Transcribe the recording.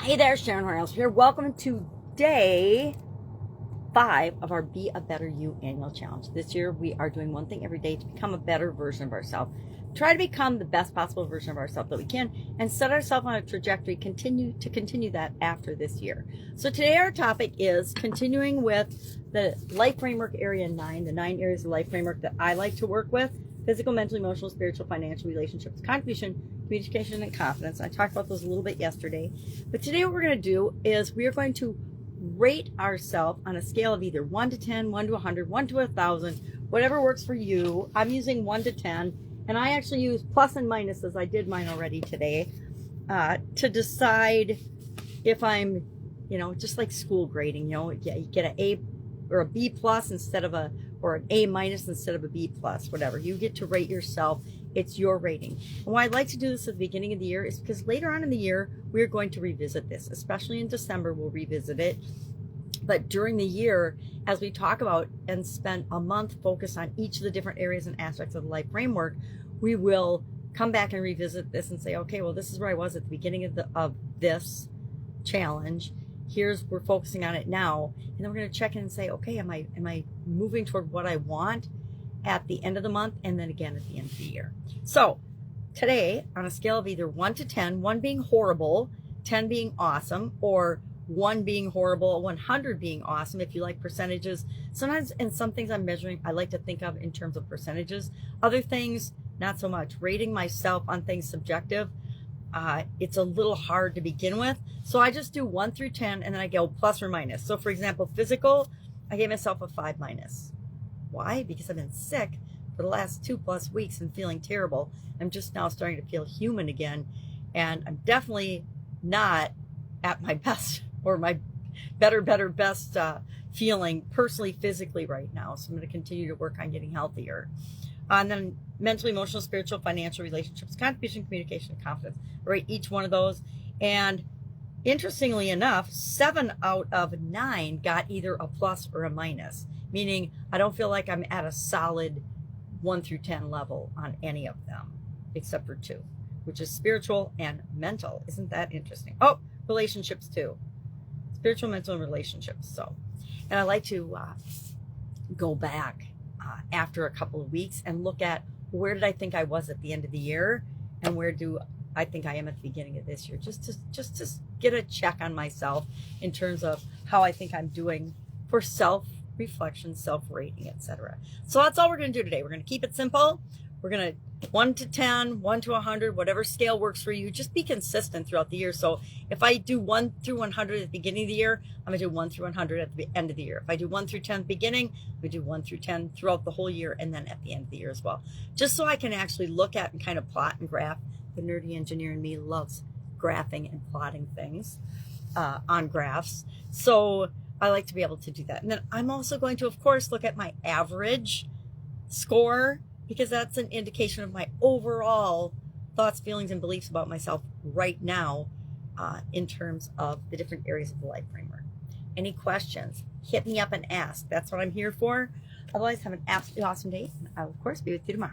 Hey there, Sharon Horne-Ellstrom here. Welcome to day 5 of our Be a Better You annual challenge. This year we are doing one thing every day to become a better version of ourselves. Try to become the best possible version of ourselves that we can and set ourselves on a trajectory to continue that after this year. So today our topic is continuing with the Life Framework Area 9, the 9 areas of life framework that I like to work with: physical, mental, emotional, spiritual, financial, relationships, contribution, communication, and confidence. I talked about those a little bit yesterday. But today what we're going to do is we are going to rate ourselves on a scale of either 1 to 10, 1 to 100, 1 to 1,000, whatever works for you. I'm using 1 to 10, and I actually use plus and minuses. I did mine already today to decide if I'm, just like school grading, you get an A or a B plus instead of or an A minus instead of a B plus, whatever. You get to rate yourself. It's your rating. And why I like to do this at the beginning of the year is because later on in the year, we're going to revisit this, especially in December, we'll revisit it. But during the year, as we talk about and spend a month focused on each of the different areas and aspects of the life framework, we will come back and revisit this and say, okay, well, this is where I was at the beginning of this challenge. We're focusing on it now. And then we're going to check in and say, okay, am I moving toward what I want at the end of the month, and then again at the end of the year. So today, on a scale of either 1 to 10, 1 being horrible, 10 being awesome, or 1 being horrible, 100 being awesome, if you like percentages. Sometimes in some things I'm measuring, I like to think of in terms of percentages. Other things, not so much. Rating myself on things subjective, it's a little hard to begin with. So I just do 1 through 10, and then I go plus or minus. So for example, physical, I gave myself a 5 minus. Why? Because I've been sick for the last 2+ weeks and feeling terrible. I'm just now starting to feel human again. And I'm definitely not at my best or my best feeling personally, physically right now. So I'm going to continue to work on getting healthier. And then mentally, emotional, spiritual, financial, relationships, contribution, communication, and confidence. Right, each one of those. And interestingly enough, 7 out of 9 got either a plus or a minus, meaning I don't feel like I'm at a solid 1 through 10 level on any of them, except for 2, which is spiritual and mental. Isn't that interesting? Oh, relationships too. Spiritual, mental, and relationships. So, and I like to go back after a couple of weeks and look at where did I think I was at the end of the year, and where do I think I am at the beginning of this year, just to get a check on myself in terms of how I think I'm doing for self-reflection, self-rating, etc. So that's all we're going to do today. We're going to keep it simple. We're going to 1 to 10, 1 to 100, whatever scale works for you. Just be consistent throughout the year. So if I do 1 through 100 at the beginning of the year, I'm going to do 1 through 100 at the end of the year. If I do 1 through 10 at the beginning, we do 1 through 10 throughout the whole year, and then at the end of the year as well. Just so I can actually look at and kind of plot and graph. The nerdy engineer in me loves graphing and plotting things on graphs. So I like to be able to do that. And then I'm also going to, of course, look at my average score, because that's an indication of my overall thoughts, feelings, and beliefs about myself right now in terms of the different areas of the life framework. Any questions? Hit me up and ask. That's what I'm here for. Otherwise, have an absolutely awesome day, and I will, of course, be with you tomorrow.